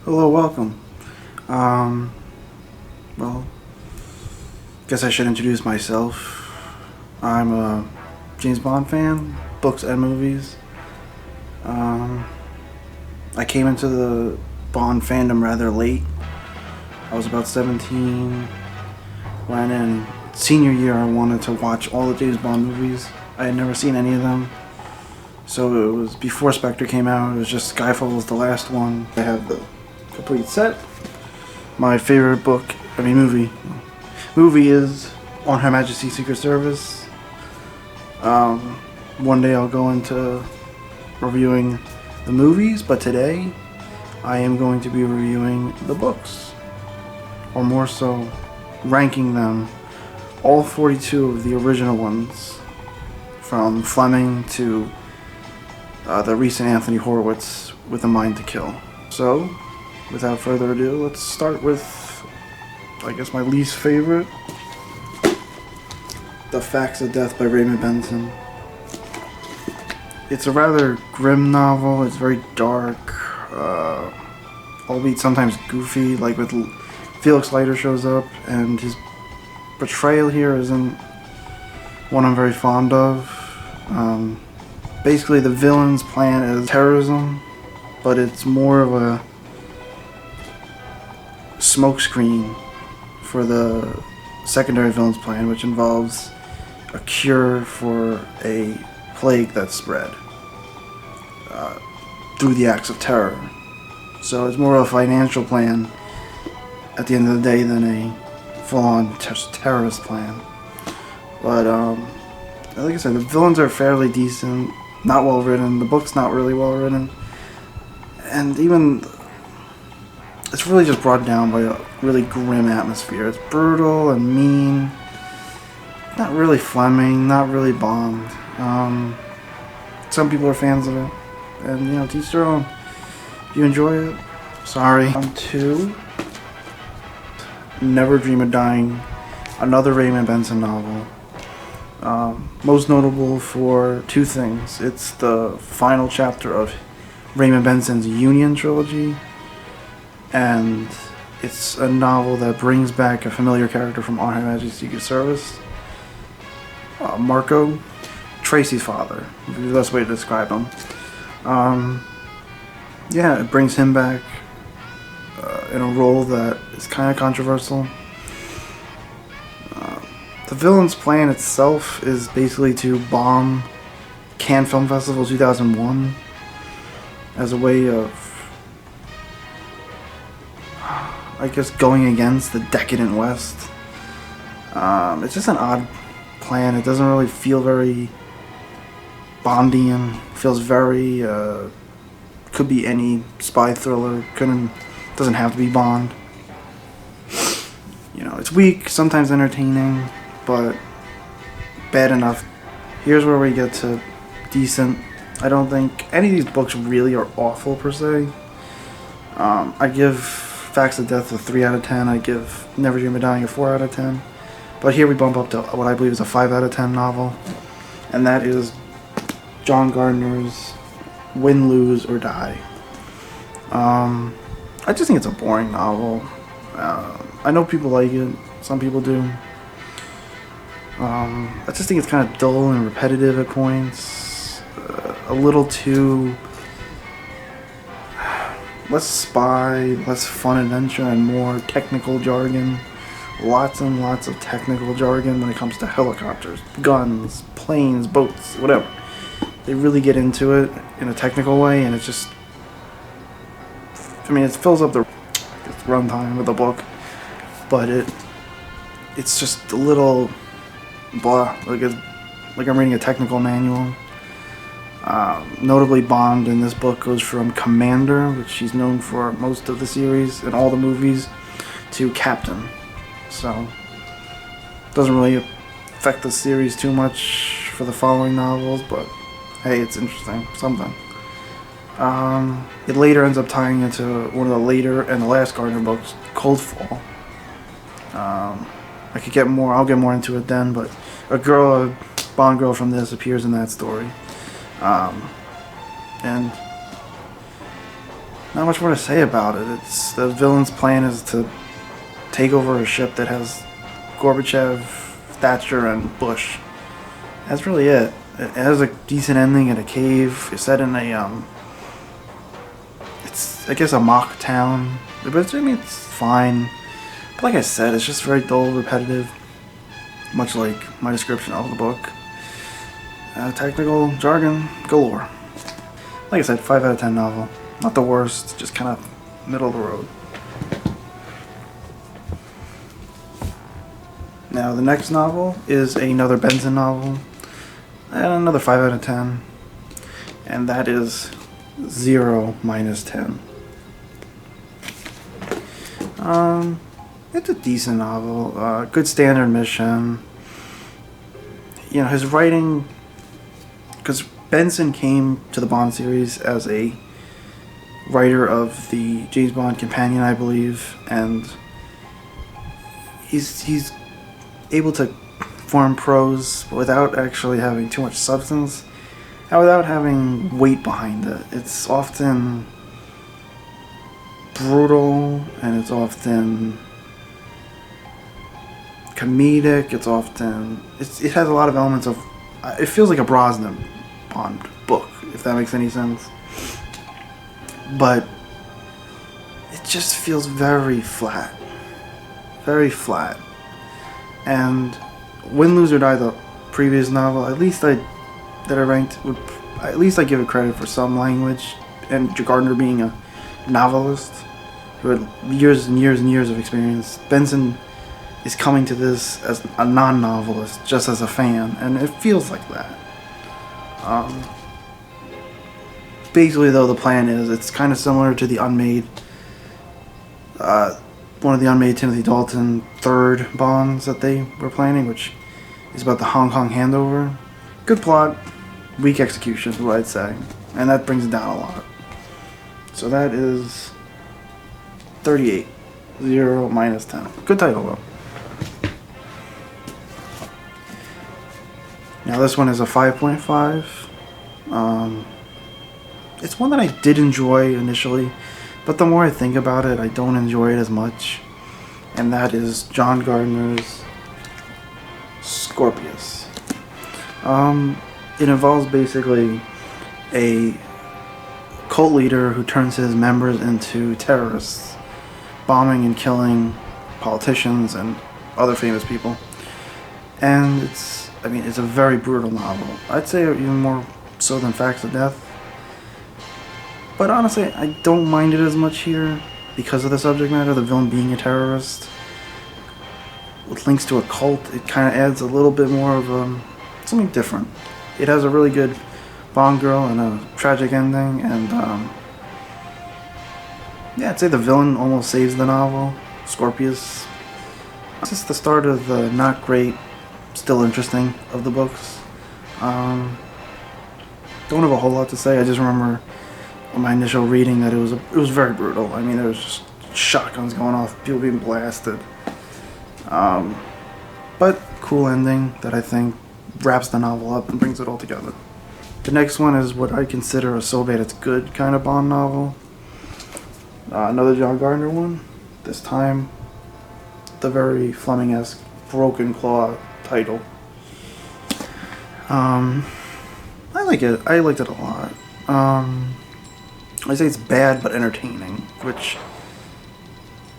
Hello, welcome. Um, well, guess I should introduce myself. I'm a James Bond fan, books and movies. Um, I came into the Bond fandom rather late. I was about 17 when in senior year I wanted to watch all the James Bond movies. I had never seen any of them. So it was before Spectre came out, it was just Skyfall was the last one. I have the complete set. My favorite movie is On Her Majesty's Secret Service. One day I'll go into reviewing the movies, but today I am going to be reviewing the books, or more so, ranking them, all 42 of the original ones, from Fleming to the recent Anthony Horowitz with A Mind to Kill. So, without further ado, let's start with, I guess, my least favorite, The Facts of Death by Raymond Benson. It's a rather grim novel. It's very dark, albeit sometimes goofy, like with Felix Leiter shows up, and his portrayal here isn't one I'm very fond of. Basically, the villain's plan is terrorism, but it's more of a smokescreen for the secondary villain's plan, which involves a cure for a plague that's spread through the acts of terror. So it's more of a financial plan at the end of the day than a full-on terrorist plan. But like I said, the villains are fairly decent, not well written. The book's not really well written, and even it's really just brought down by a really grim atmosphere. It's brutal and mean. Not really Fleming, not really Bond. Some people are fans of it, and to each their own. If you enjoy it, sorry. On to Never Dream of Dying, another Raymond Benson novel. Most notable for two things. It's the final chapter of Raymond Benson's Union trilogy, and it's a novel that brings back a familiar character from On Her Majesty's Secret Service, Marco, Tracy's father, would be the best way to describe him. It brings him back in a role that is kind of controversial. The villain's plan itself is basically to bomb Cannes Film Festival 2001 as a way of, I guess, going against the decadent West. It's just an odd plan. It doesn't really feel very Bondian. It feels very, could be any spy thriller. Doesn't have to be Bond. It's weak, sometimes entertaining, but bad enough. Here's where we get to decent. I don't think any of these books really are awful per se. I give Facts of Death a 3 out of 10. I give Never Dream of Dying a 4 out of 10. But here we bump up to what I believe is a 5 out of 10 novel, and that is John Gardner's Win, Lose, or Die. I just think it's a boring novel. I know people like it. Some people do. I just think it's kind of dull and repetitive at points. A little too less spy, less fun adventure, and more technical jargon. Lots and lots of technical jargon when it comes to helicopters, guns, planes, boats, whatever. They really get into it in a technical way, and it just, it fills up the runtime of the book, but it's just a little blah, like I'm reading a technical manual. Notably, Bond in this book goes from Commander, which she's known for most of the series and all the movies, to Captain. So, doesn't really affect the series too much for the following novels, but hey, it's interesting, something. It later ends up tying into one of the later and the last Gardner books, Cold Fall. I'll get more into it then, but a Bond girl from this appears in that story. And not much more to say about it. It's the villain's plan is to take over a ship that has Gorbachev, Thatcher, and Bush. That's really it. It has a decent ending in a cave. It's set in a it's I guess a mock town, but I mean it's fine. But like I said, it's just very dull, repetitive, much like my description of the book. Technical jargon galore. Like I said, 5 out of 10 novel. Not the worst, just kind of middle of the road. Now the next novel is another Benson novel, and another 5 out of 10, and that is 0 minus 10. It's a decent novel, good standard mission. You know, his writing, because Benson came to the Bond series as a writer of the James Bond Companion, I believe, and he's able to form prose without actually having too much substance and without having weight behind it. It's often brutal and it's often comedic. It has a lot of elements of. It feels like a Brosnan Bond book, if that makes any sense. But it just feels very flat. Very flat. And Win, Lose, or Die, the previous novel, at least I give it credit for some language. And Gardner being a novelist who had years and years and years of experience, Benson is coming to this as a non-novelist, just as a fan, and it feels like that. Basically, though, the plan is it's kind of similar to the Unmade, one of the Unmade Timothy Dalton third Bonds that they were planning, which is about the Hong Kong handover. Good plot, weak execution is what I'd say, and that brings it down a lot. So that is 38, 0 minus 10. Good title though. Now this one is a 5.5. It's one that I did enjoy initially, but the more I think about it, I don't enjoy it as much. And that is John Gardner's Scorpius. It involves basically a cult leader who turns his members into terrorists, bombing and killing politicians and other famous people. And it's a very brutal novel. I'd say even more so than Facts of Death. But honestly, I don't mind it as much here because of the subject matter, the villain being a terrorist. With links to a cult, it kind of adds a little bit more of something different. It has a really good Bond girl and a tragic ending, and yeah, I'd say the villain almost saves the novel, Scorpius. It's just the start of the not great, still interesting of the books. Don't have a whole lot to say. I just remember on my initial reading that it was very brutal. I mean, there was just shotguns going off, people being blasted. But cool ending that I think wraps the novel up and brings it all together. The next one is what I consider a so bad it's good kind of Bond novel. Another John Gardner one. This time, the very Fleming-esque Broken Claw title. I like it. I liked it a lot. I say it's bad but entertaining, which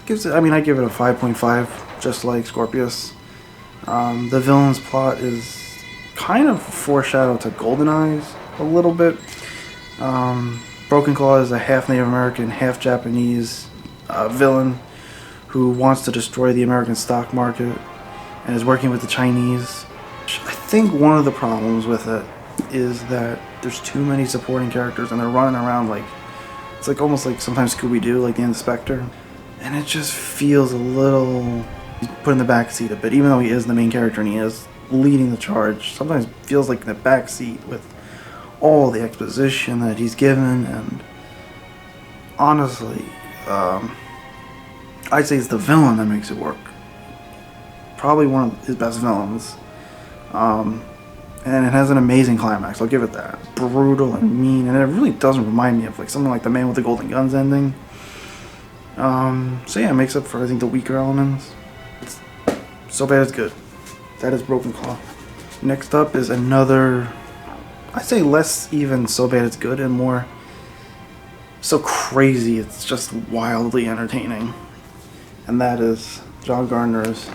gives it. I give it a 5.5, just like Scorpius. The villain's plot is kind of foreshadowed to Golden Eyes a little bit. Broken Claw is a half Native American, half Japanese villain who wants to destroy the American stock market and is working with the Chinese. I think one of the problems with it is that there's too many supporting characters and they're running around like, it's like almost like sometimes Scooby-Doo, like the Inspector. And it just feels a little put in the back seat a bit, even though he is the main character and he is leading the charge. Sometimes it feels like in the back seat with all the exposition that he's given, and honestly, I'd say it's the villain that makes it work. Probably one of his best villains. And it has an amazing climax, I'll give it that. Brutal and mean, and it really doesn't remind me of like something like The Man with the Golden Guns ending. So yeah, it makes up for, I think, the weaker elements. It's So Bad It's Good. That is Broken Claw. Next up is another, I'd say less even So Bad It's Good and more so crazy it's just wildly entertaining. And that is John Gardner's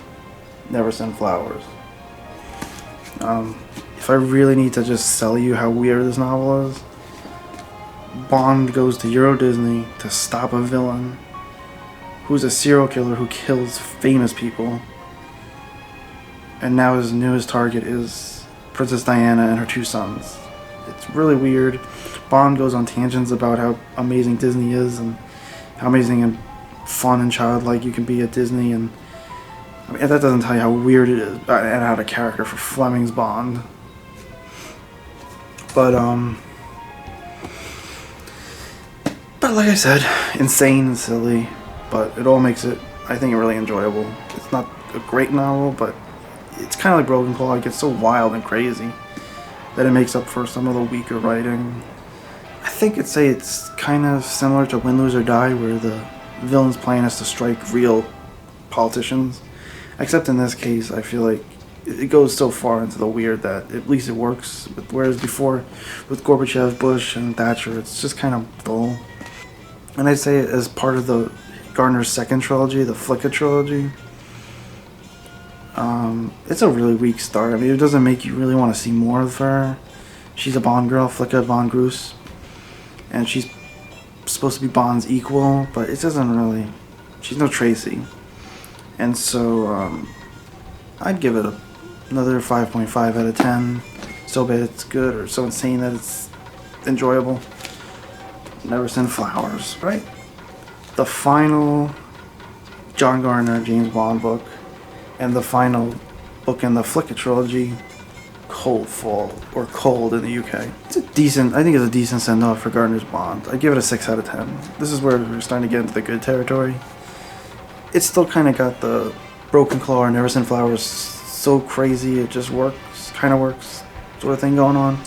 Never Send Flowers. If I really need to just sell you how weird this novel is, Bond goes to Euro Disney to stop a villain who's a serial killer who kills famous people. And now his newest target is Princess Diana and her 2 sons. It's really weird. Bond goes on tangents about how amazing Disney is and how amazing and fun and childlike you can be at Disney. And I mean, that doesn't tell you how weird it is and out of character for Fleming's Bond. But like I said, insane and silly, but it all makes it, I think, really enjoyable. It's not a great novel, but it's kind of like Broken Claw. It gets so wild and crazy that it makes up for some of the weaker writing. I think it's kind of similar to Win, Lose, or Die, where the villain's plan is to strike real politicians. Except in this case, I feel like it goes so far into the weird that at least it works. Whereas before, with Gorbachev, Bush, and Thatcher, it's just kind of dull. And I'd say as part of the Gardner's second trilogy, the Flicka trilogy, it's a really weak start. I mean, it doesn't make you really want to see more of her. She's a Bond girl, Flicka von Groos, and she's supposed to be Bond's equal, but it doesn't really. She's no Tracy, and so I'd give it another 5.5 out of 10. So bad it's good, or so insane that it's enjoyable. Never Send Flowers, right? The final John Gardner James Bond book, and the final book in the Flicka trilogy, Cold Fall, or Cold in the UK. I think it's a decent send-off for Gardner's Bond. I give it a 6 out of 10. This is where we're starting to get into the good territory. It's still kind of got the Broken Claw or Never Send Flowers so crazy it just works, kind of works sort of thing going on.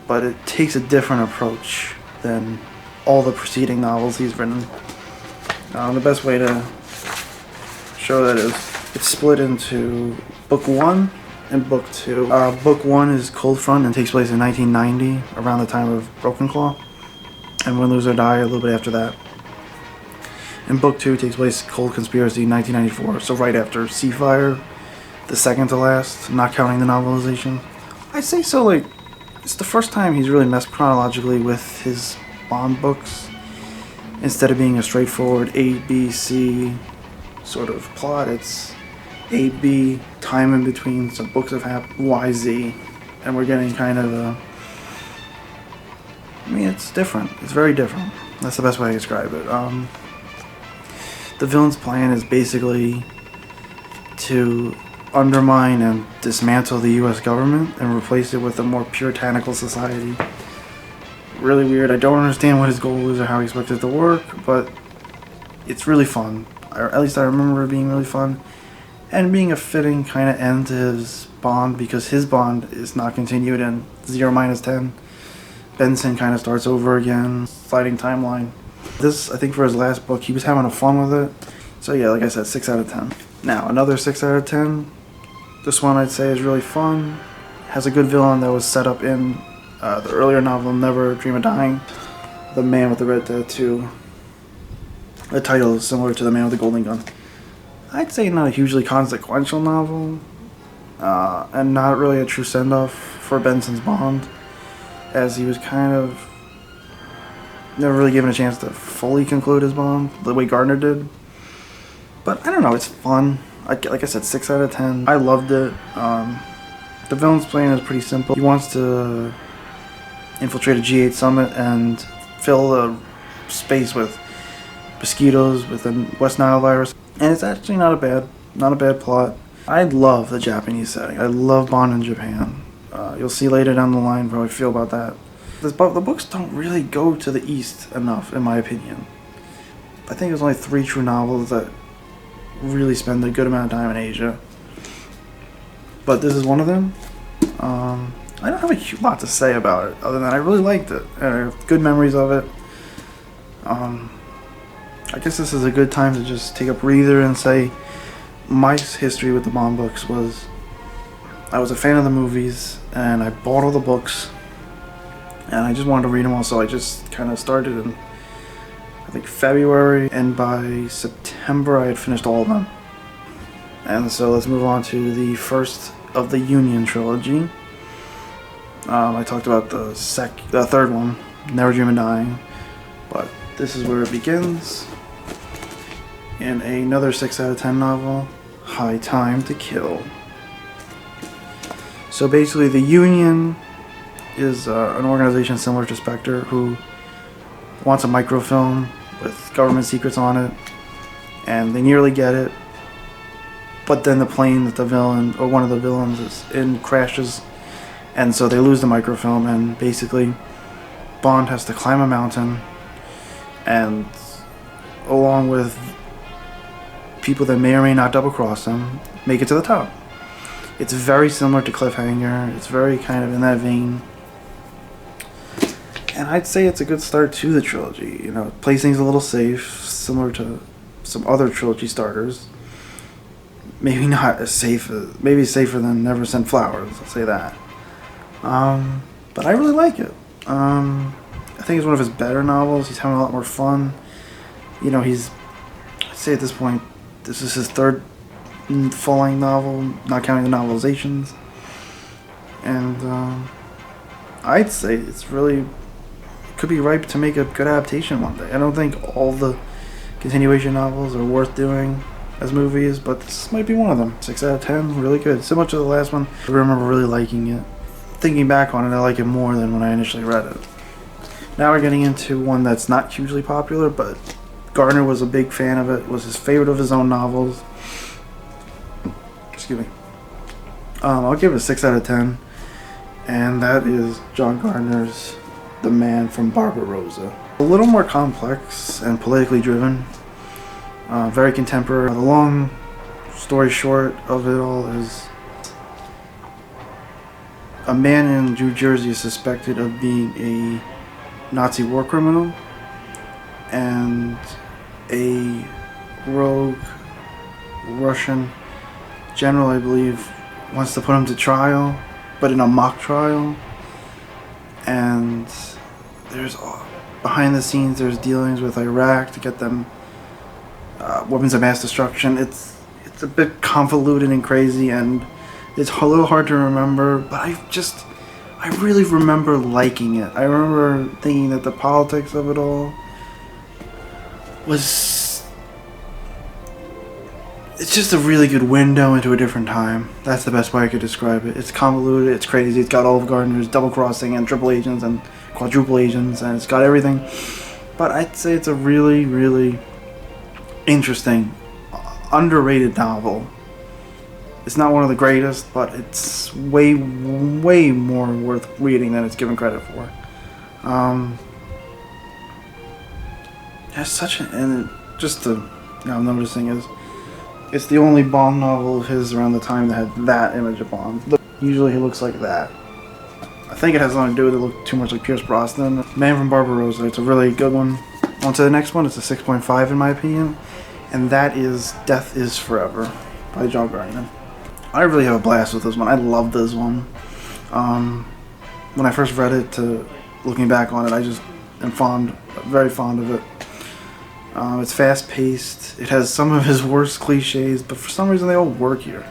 But it takes a different approach than all the preceding novels he's written. The best way to show that is it's split into book 1 and book 2. Book 1 is Cold Front and takes place in 1990, around the time of Broken Claw, and Win, Lose, or Die a little bit after that. And book 2 takes place Cold Conspiracy, 1994, so right after Seafire, the second to last, not counting the novelization. I'd say so, like, it's the first time he's really messed chronologically with his Bond books. Instead of being a straightforward A, B, C sort of plot, it's A, B, time in between, some books have happened, Y, Z, and we're getting kind of a... I mean, it's different. It's very different. That's the best way to describe it. The villain's plan is basically to undermine and dismantle the U.S. government and replace it with a more puritanical society. Really weird. I don't understand what his goal is or how he expects it to work, but it's really fun. At least I remember it being really fun. And being a fitting kind of end to his Bond, because his Bond is not continued in 0-10. Benson kind of starts over again, sliding timeline. This, I think for his last book, he was having a fun with it. So yeah, like I said, 6 out of 10. Now, another 6 out of 10. This one I'd say is really fun. Has a good villain that was set up in the earlier novel, Never Dream of Dying. The Man with the Red Tattoo. The title is similar to The Man with the Golden Gun. I'd say not a hugely consequential novel, and not really a true send-off for Benson's Bond, as he was kind of never really given a chance to fully conclude his Bond the way Gardner did. But I don't know, it's fun. Like I said, 6 out of 10. I loved it. The villain's plan is pretty simple. He wants to infiltrate a G8 summit and fill the space with mosquitoes with the West Nile virus. And it's actually not a bad plot. I love the Japanese setting. I love Bond in Japan. You'll see later down the line how I feel about that. The books don't really go to the East enough, in my opinion. I think there's only 3 true novels that really spend a good amount of time in Asia. But this is one of them. I don't have a lot to say about it, other than I really liked it. I have good memories of it. I guess this is a good time to just take a breather and say my history with the Bond books was I was a fan of the movies, and I bought all the books, and I just wanted to read them all, so I just kind of started in, I think, February, and by September I had finished all of them. And so let's move on to the first of the Union trilogy. I talked about the third one, Never Dream of Dying, but this is where it begins. In another 6 out of 10 novel, High Time to Kill. So basically, the Union is an organization similar to Spectre who wants a microfilm with government secrets on it, and they nearly get it, but then the plane that the villain, or one of the villains is in, crashes, and so they lose the microfilm, and basically Bond has to climb a mountain, and along with people that may or may not double cross him, make it to the top. It's very similar to Cliffhanger. It's very kind of in that vein. And I'd say it's a good start to the trilogy. You know, it plays things a little safe, similar to some other trilogy starters. Maybe not as safe, maybe safer than Never Sent Flowers, I'll say that. But I really like it. I think it's one of his better novels. He's having a lot more fun. You know, I'd say at this point, this is his third full-length novel, not counting the novelizations. And I'd say it's really could be ripe to make a good adaptation one day. I don't think all the continuation novels are worth doing as movies, but this might be one of them. 6 out of 10, really good. Similar to the last one, I remember really liking it. Thinking back on it, I like it more than when I initially read it. Now we're getting into one that's not hugely popular, but Gardner was a big fan of it, was his favorite of his own novels. Excuse me. I'll give it a 6 out of 10, and that is John Gardner's The Man from Barbarossa. A little more complex and politically driven, very contemporary. The long story short of it all is a man in New Jersey is suspected of being a Nazi war criminal, and a rogue Russian general, I believe, wants to put him to trial, but in a mock trial. And there's behind the scenes, there's dealings with Iraq to get them weapons of mass destruction. It's a bit convoluted and crazy, and it's a little hard to remember, but I really remember liking it. I remember thinking that the politics of it all it's just a really good window into a different time. That's the best way I could describe it. It's convoluted, it's crazy, it's got Olive Gardner's double crossing and triple agents and quadruple agents, and it's got everything. But I'd say it's a really, really interesting, underrated novel. It's not one of the greatest, but it's way, way more worth reading than it's given credit for. It's such and just the, I'm noticing is, it's the only Bond novel of his around the time that had that image of Bond. Usually he looks like that. I think it has something to do with it look too much like Pierce Brosnan. Man from Barbarossa, it's a really good one. On to the next one, it's a 6.5 in my opinion, and that is Death is Forever by John Gardner. I really have a blast with this one. I love this one. When I first read it, looking back on it, I just am very fond of it. It's fast-paced. It has some of his worst cliches, but for some reason they all work here.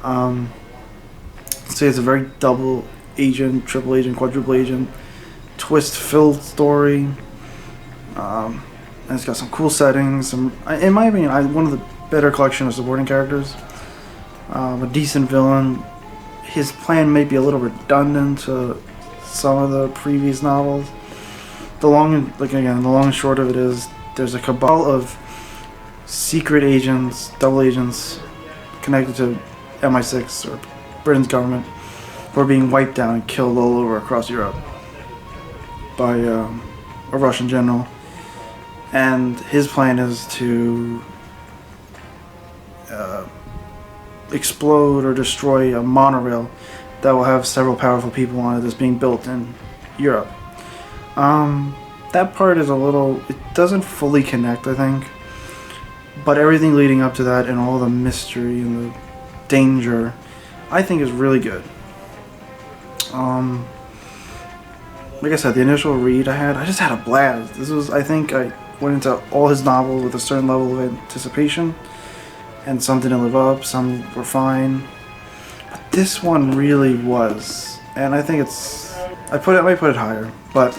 I'd say it's a very double agent, triple agent, quadruple agent, twist-filled story. And it's got some cool settings. In my opinion, one of the better collection of supporting characters. A decent villain. His plan may be a little redundant to some of the previous novels. The long and short of it is, there's a cabal of secret agents, double agents, connected to MI6 or Britain's government, who are being wiped out and killed all over across Europe by a Russian general. And his plan is to explode or destroy a monorail that will have several powerful people on it that's being built in Europe. That part is a little, it doesn't fully connect, I think, but everything leading up to that and all the mystery and the danger, I think is really good. Like I said, the initial read I just had a blast. This was, I think I went into all his novels with a certain level of anticipation, and some didn't live up, some were fine. But this one really was, and I think I might put it higher, but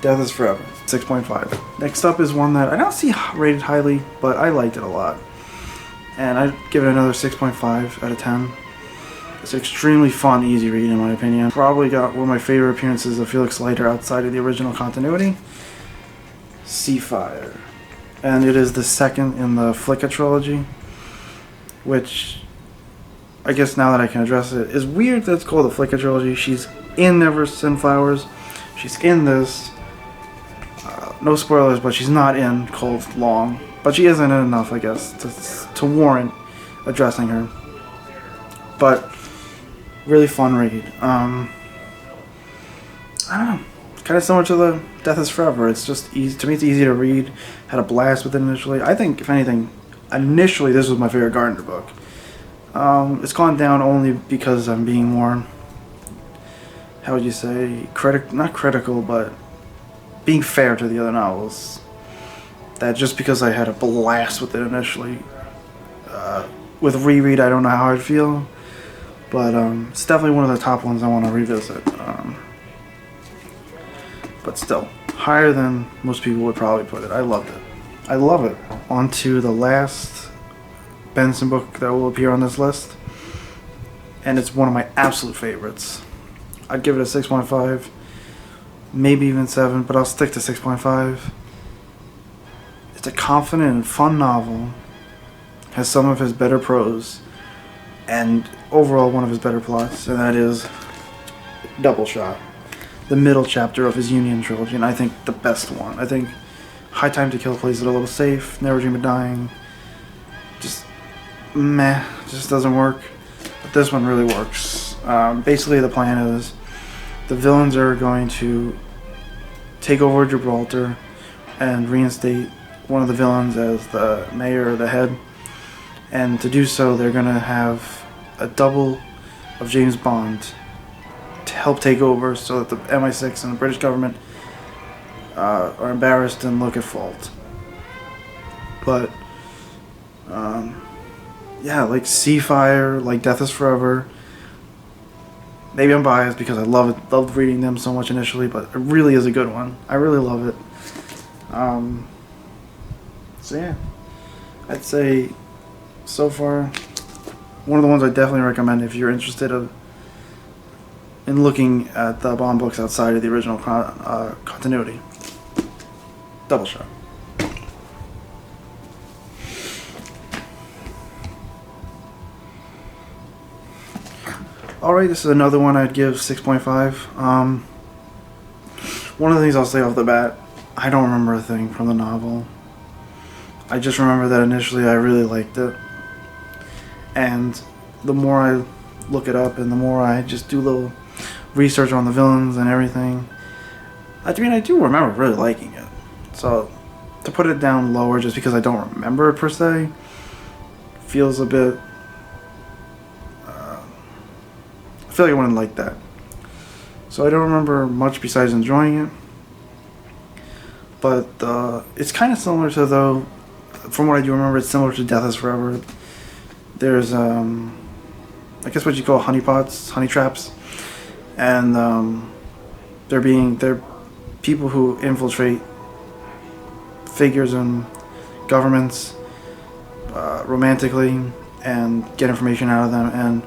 Death is Forever, 6.5. Next up is one that I don't see rated highly, but I liked it a lot. And I'd give it another 6.5 out of 10. It's an extremely fun, easy read in my opinion. Probably got one of my favorite appearances of Felix Leiter outside of the original continuity. Seafire. And it is the second in the Flicka trilogy, which, I guess now that I can address it, is weird that it's called the Flicka trilogy. She's in Never Sin Flowers. She's in this. No spoilers, but she's not in Cold Long. But she isn't in enough, I guess, to warrant addressing her. But really fun read. I don't know. Kind of similar to the Death is Forever. It's just easy. To me, it's easy to read. Had a blast with it initially. I think, if anything, initially this was my favorite Gardner book. It's gone down only because I'm being more, how would you say, not critical, but being fair to the other novels. That just because I had a blast with it initially, with reread, I don't know how I'd feel. But it's definitely one of the top ones I want to revisit. But still, higher than most people would probably put it. I loved it. I love it. On to the last Benson book that will appear on this list. And it's one of my absolute favorites. I'd give it a 6.5. Maybe even 7, but I'll stick to 6.5. It's a confident and fun novel. Has some of his better prose. And overall one of his better plots, and that is Double Shot, the middle chapter of his Union trilogy, and I think the best one. I think High Time to Kill plays it a little safe, Never Dream of Dying, just meh, just doesn't work. But this one really works. Basically the plan is the villains are going to take over Gibraltar and reinstate one of the villains as the mayor or the head. And to do so, they're going to have a double of James Bond to help take over so that the MI6 and the British government are embarrassed and look at fault. But, yeah, like Seafire, like Death is Forever. Maybe I'm biased because I loved reading them so much initially, but it really is a good one. I really love it. So yeah, I'd say so far one of the ones I definitely recommend if you're interested in looking at the Bond books outside of the original continuity. Double Shot. Alright, this is another one I'd give 6.5. One of the things I'll say off the bat, I don't remember a thing from the novel. I just remember that initially I really liked it. And the more I look it up and the more I just do a little research on the villains and everything, I mean, I do remember really liking it. So to put it down lower just because I don't remember it per se feels a bit... I feel like I wouldn't like that. So I don't remember much besides enjoying it. But it's kind of similar to, though, from what I do remember, it's similar to Death is Forever. There's, I guess what you call honeypots, honey traps. And they're people who infiltrate figures in governments romantically and get information out of them. And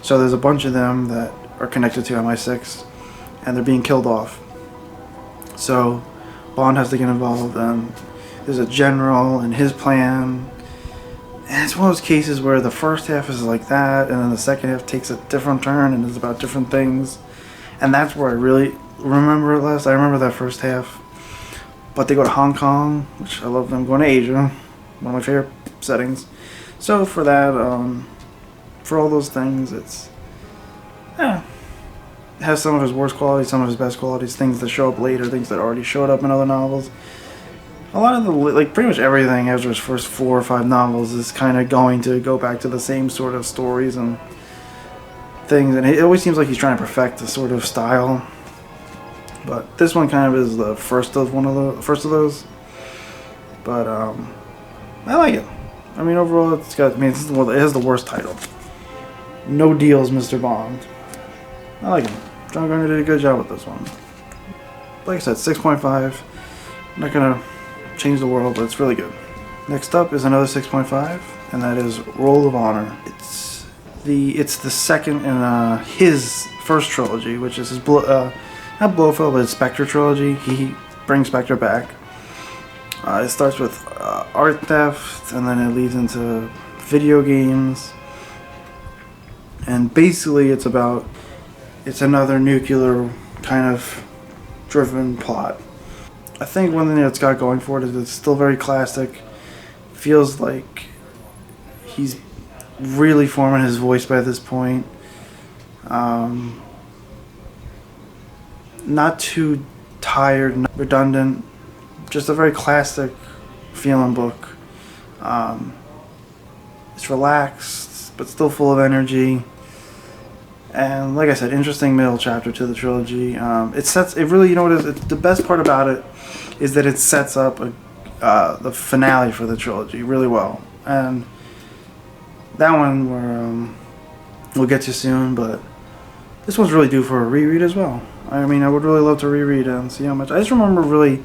so there's a bunch of them that are connected to MI6 and they're being killed off. So Bond has to get involved, and there's a general and his plan. And it's one of those cases where the first half is like that, and then the second half takes a different turn and is about different things. And that's where I really remember it less. I remember that first half. But they go to Hong Kong, which I love them going to Asia. One of my favorite settings. So for that, for all those things, has some of his worst qualities, some of his best qualities, things that show up later, things that already showed up in other novels. A lot of the, like, pretty much everything Ezra's first 4 or 5 novels is kind of going to go back to the same sort of stories and things, and it always seems like he's trying to perfect the sort of style. But this one kind of is the first of those. But I like it. I mean, overall, it has the worst title. No Deals, Mr. Bond. I like him. John Gardner did a good job with this one. Like I said, 6.5. Not gonna change the world, but it's really good. Next up is another 6.5, and that is Roll of Honor. It's the second in his first trilogy, which is his not Blofeld, but his Spectre trilogy. He brings Spectre back. It starts with art theft, and then it leads into video games. And basically it's another nuclear kind of driven plot. I think one thing it's got going for it is it's still very classic. Feels like he's really forming his voice by this point. Not too tired, not redundant. Just a very classic feeling book. It's relaxed, but still full of energy. And like I said, interesting middle chapter to the trilogy. The best part about it is that it sets up the finale for the trilogy really well. And that one we'll get to soon, but this one's really due for a reread as well. I mean, I would really love to reread it and see how much. I just remember really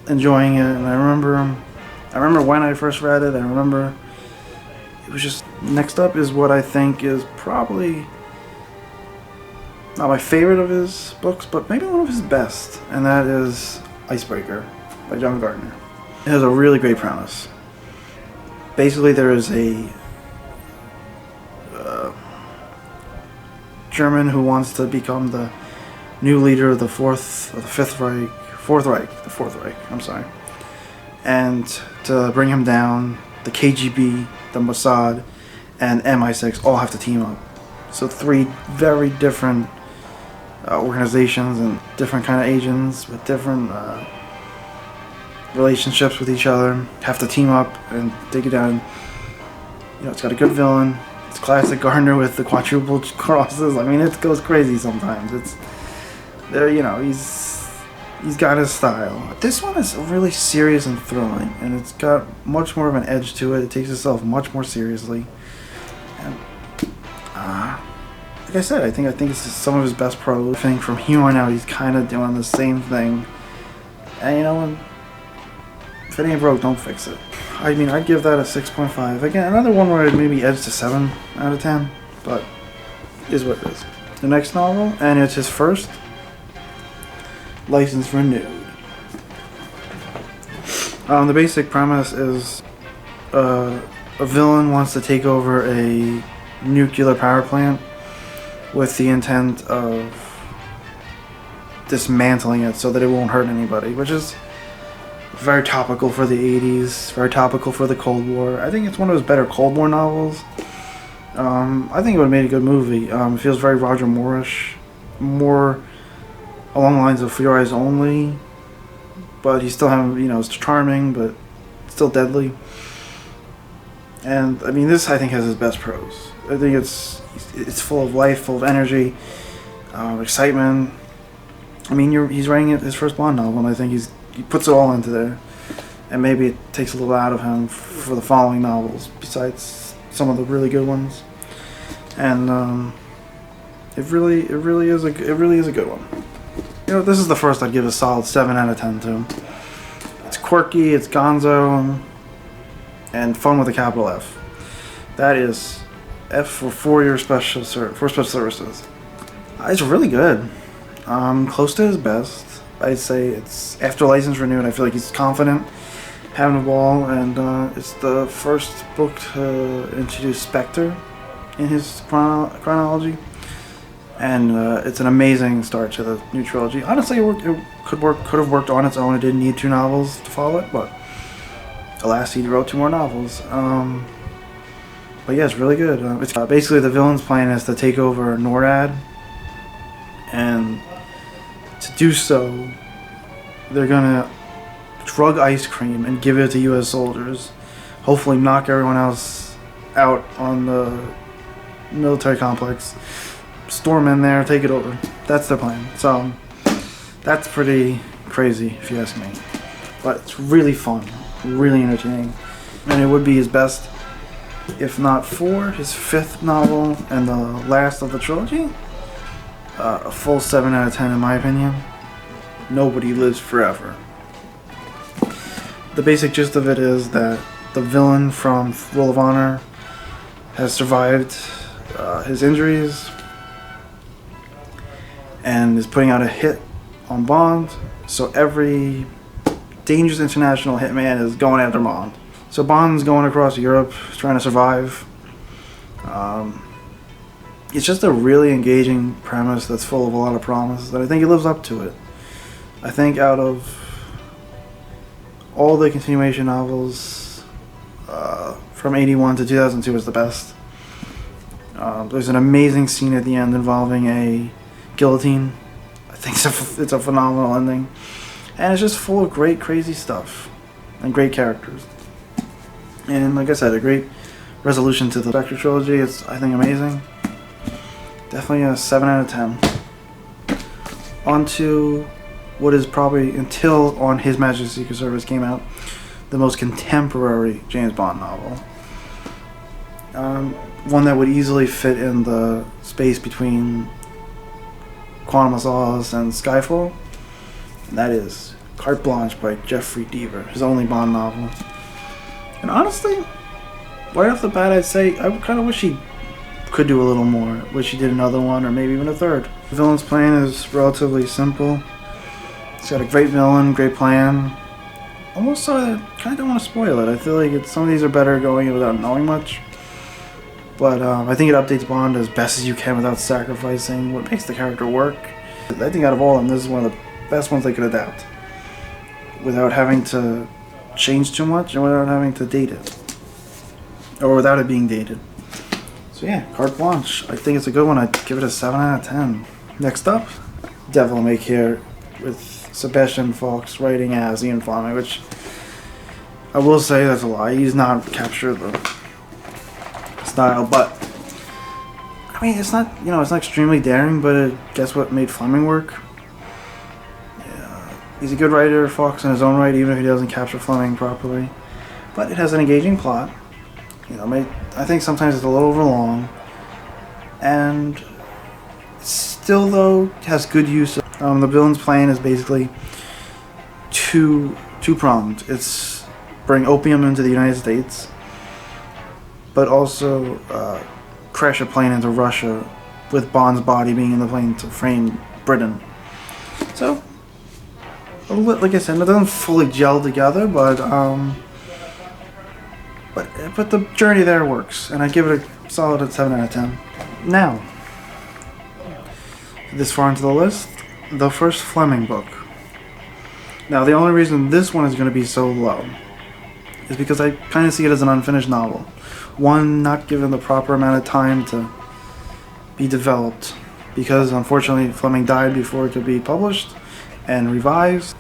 enjoying it, and I remember when I first read it. I remember it was just. Next up is what I think is probably not my favorite of his books, but maybe one of his best, and that is Icebreaker by John Gardner. It has a really great premise. Basically, there is a German who wants to become the new leader of the Fourth Reich, I'm sorry. And to bring him down, the KGB, the Mossad, and MI6 all have to team up. So 3 very different organizations and different kind of agents with different relationships with each other have to team up and take it down. You know, it's got a good villain. It's classic Gardner with the quadruple crosses. I mean, it goes crazy sometimes. It's there, you know, he's got his style. This one is really serious and thrilling, and it's got much more of an edge to it. It takes itself much more seriously. And like I said, I think it's some of his best prose. I think from here on out, he's kind of doing the same thing. And you know, if it ain't broke, don't fix it. I mean, I'd give that a 6.5. Again, another one where I'd maybe edge to 7 out of 10, but is what it is. The next novel, and it's his first, License Renewed. The basic premise is a villain wants to take over a nuclear power plant with the intent of dismantling it so that it won't hurt anybody, which is very topical for the 80s, very topical for the Cold War. I think it's one of his better Cold War novels. I think it would have made a good movie. It feels very Roger Moore-ish, more along the lines of For Your Eyes Only, but he still have, you know, it's charming, but still deadly. And I mean, this I think has his best prose. I think it's full of life, full of energy, excitement. I mean, he's writing his first Bond novel, and I think he puts it all into there. And maybe it takes a little out of him for the following novels, besides some of the really good ones. And it really is a good one. You know, this is the first I'd give a solid 7 out of 10 to. It's quirky, it's gonzo, and fun with a capital F. That is F for your special services. It's really good. Close to his best. I'd say it's after License Renewed. I feel like he's confident, having a ball, and it's the first book to introduce Spectre in his chronology. And it's an amazing start to the new trilogy. Honestly, it could have worked on its own. It didn't need 2 novels to follow it, but alas, he wrote 2 more novels. But yeah, it's really good. It's basically the villain's plan is to take over NORAD, And to do so, they're gonna drug ice cream and give it to U.S. soldiers. Hopefully knock everyone else out on the military complex. Storm in there, take it over. That's their plan. So that's pretty crazy if you ask me. But it's really fun, really entertaining. And it would be his best, if not for his 5th novel and the last of the trilogy. A full 7 out of 10 in my opinion. Nobody lives forever. The basic gist of it is that the villain from Roll of Honor has survived his injuries and is putting out a hit on Bond. So every dangerous international hitman is going after Bond. So Bond's going across Europe trying to survive. It's just a really engaging premise that's full of a lot of promise that I think it lives up to it. I think out of all the continuation novels from 81 to 2002 is the best. There's an amazing scene at the end involving a guillotine. I think it's a phenomenal ending. And it's just full of great, crazy stuff. And great characters. And like I said, a great resolution to the Spectre trilogy. It's, I think, amazing. Definitely a 7 out of 10. On to what is probably, until On His Majesty's Secret Service came out, the most contemporary James Bond novel. One that would easily fit in the space between Quantum of Solace and Skyfall. And that is Carte Blanche by Jeffrey Deaver, his only Bond novel. And honestly, right off the bat, I'd say I kind of wish he could do a little more. Wish he did another one, or maybe even a third. The villain's plan is relatively simple. It's got a great villain, great plan. Almost sort of, kind of don't want to spoil it. I feel like some of these are better going without knowing much. But I think it updates Bond as best as you can without sacrificing what makes the character work. I think out of all of them, this is one of the best ones they could adapt. Without having to change too much and without having to date it. Or without it being dated. So yeah, Carte Blanche. I think it's a good one. I'd give it a 7 out of 10. Next up, Devil May Care with Sebastian Faulks writing as Ian Fleming, which I will say that's a lie. He's not captured the style, but I mean, it's not, it's not extremely daring, but guess what made Fleming work? Yeah, he's a good writer, Faulks in his own right, even if he doesn't capture Fleming properly. But it has an engaging plot. I think sometimes it's a little overlong, and still though has good use. The villain's plan is basically two-pronged. It's bring opium into the United States, but also crash a plane into Russia with Bond's body being in the plane to frame Britain. So, like I said, it doesn't fully gel together, but the journey there works, and I give it a solid 7 out of 10. Now, this far into the list, the first Fleming book. Now, the only reason this one is going to be so low is because I kind of see it as an unfinished novel. One, not given the proper amount of time to be developed, because unfortunately Fleming died before it could be published and revised.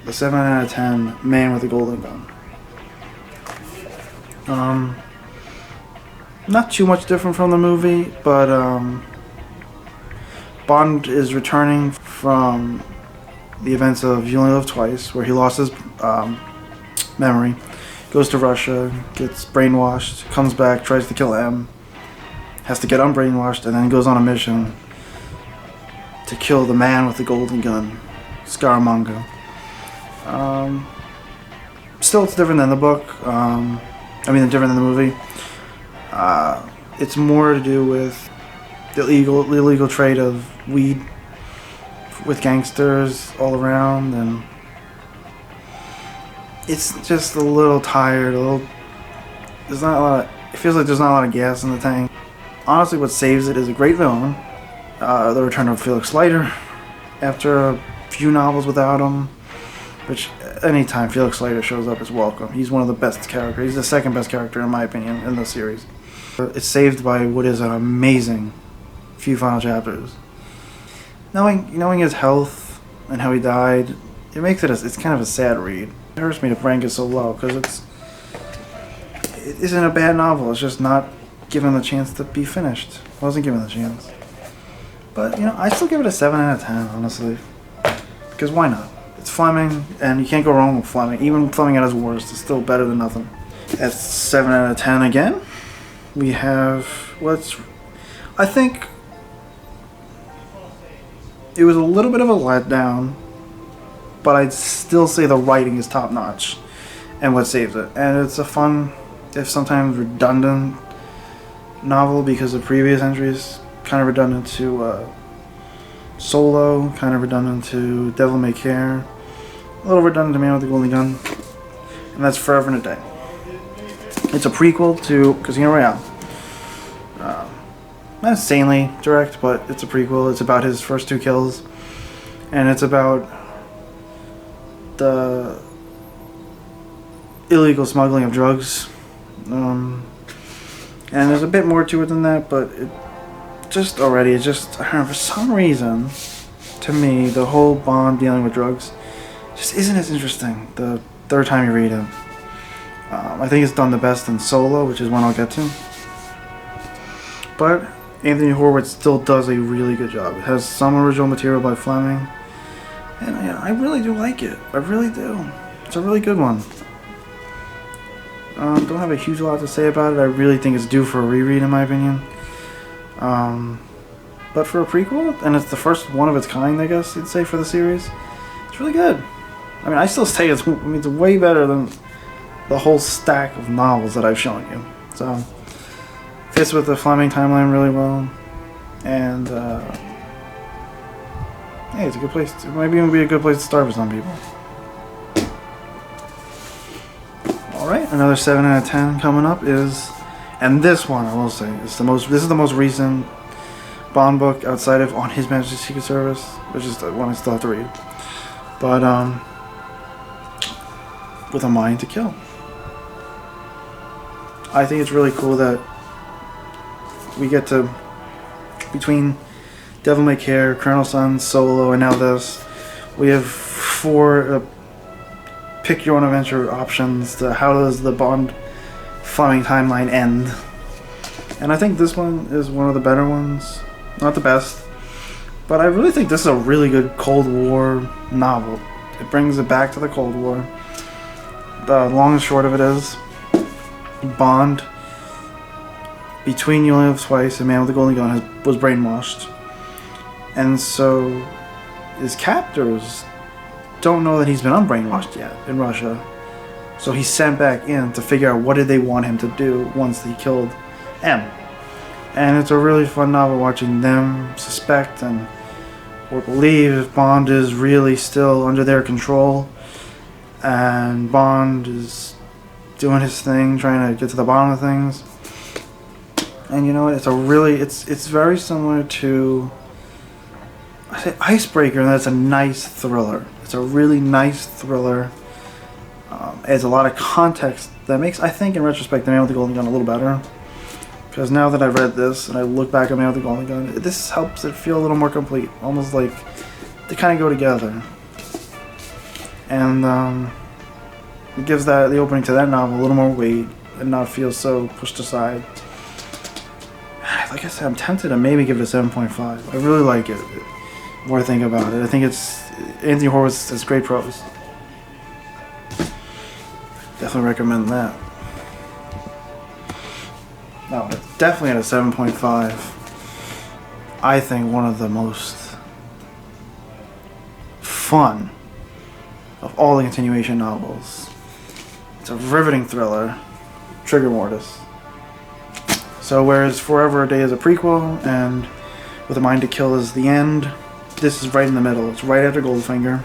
The 7 out of 10, Man with a Golden Gun. Not too much different from the movie, but Bond is returning from the events of You Only Live Twice, where he lost his memory, goes to Russia, gets brainwashed, comes back, tries to kill M, has to get unbrainwashed, and then goes on a mission to kill the man with the golden gun, Scaramanga. Still, it's different than the book. Different than the movie. It's more to do with the illegal trade of weed with gangsters all around, and it's just a little tired. There's not a lot. It feels like there's not a lot of gas in the tank. Honestly, what saves it is a great villain. The return of Felix Leiter after a few novels without him. Which, anytime Felix Leiter shows up is welcome. He's one of the best characters. He's the second best character, in my opinion, in the series. It's saved by what is an amazing few final chapters. knowing his health and how he died, it makes it's kind of a sad read. It hurts me to rank it so low because it isn't a bad novel. It's just not given the chance to be finished. Wasn't given the chance. But I still give it a 7 out of 10, honestly, because why not? It's Fleming, and you can't go wrong with Fleming. Even Fleming at his worst is still better than nothing. At 7 out of 10 again, we have I think it was a little bit of a letdown, but I'd still say the writing is top notch and what saves it. And it's a fun, if sometimes redundant, novel because of previous entries. Kind of redundant to Solo, kind of redundant to Devil May Care, a little redundant to Man with the Golden Gun, and that's Forever and a Day. It's a prequel to Casino Royale. Not insanely direct, but it's a prequel. It's about his first 2 kills, and it's about the illegal smuggling of drugs. And there's a bit more to it than that, but I don't know, for some reason, to me, the whole Bond dealing with drugs just isn't as interesting the third time you read it. I think it's done the best in Solo, which is one I'll get to. But Anthony Horowitz still does a really good job. It has some original material by Fleming, and I really do like it. I really do. It's a really good one. Don't have a huge lot to say about it. I really think it's due for a reread, in my opinion. But for a prequel, and it's the first one of its kind, I guess you'd say, for the series, it's really good. I mean, I still say it's way better than the whole stack of novels that I've shown you. So, fits with the Fleming timeline really well, and hey, it's a good place. It might even be a good place to start for some people. All right, another 7 out of 10 coming up is, and this one I will say is this is the most recent Bond book outside of On His Majesty's Secret Service, which is the one I still have to read. But With a Mind to Kill. I think it's really cool that we get to, between Devil May Care, Colonel Sun, Solo, and now this, we have 4 pick your own adventure options to how does the Bond Fleming timeline end. And I think this one is one of the better ones. Not the best, but I really think this is a really good Cold War novel. It brings it back to the Cold War. The long and short of it is, Bond, between You Only Live Twice and Man with the Golden Gun, was brainwashed. And so his captors don't know that he's been unbrainwashed yet in Russia. So he's sent back in to figure out what did they want him to do once he killed M. And it's a really fun novel watching them suspect or believe if Bond is really still under their control, and Bond is doing his thing, trying to get to the bottom of things. And you know what? It's very similar to, I say, Icebreaker, and that's a nice thriller. It's a really nice thriller. Adds a lot of context that makes, I think, in retrospect, The Man with the Golden Gun a little better. Because now that I've read this and I look back at Man with the Golden Gun, this helps it feel a little more complete. Almost like they kind of go together. And it gives the opening to that novel a little more weight and not feel so pushed aside. Like I said, I'm tempted to maybe give it a 7.5. I really like it. The more I think about it, I think Anthony Horowitz has great prose. Definitely recommend that. No, definitely at a 7.5. I think one of the most fun of all the continuation novels. It's a riveting thriller, Trigger Mortis. So whereas Forever a Day is a prequel and With a Mind to Kill is the end, this is right in the middle. It's right after Goldfinger.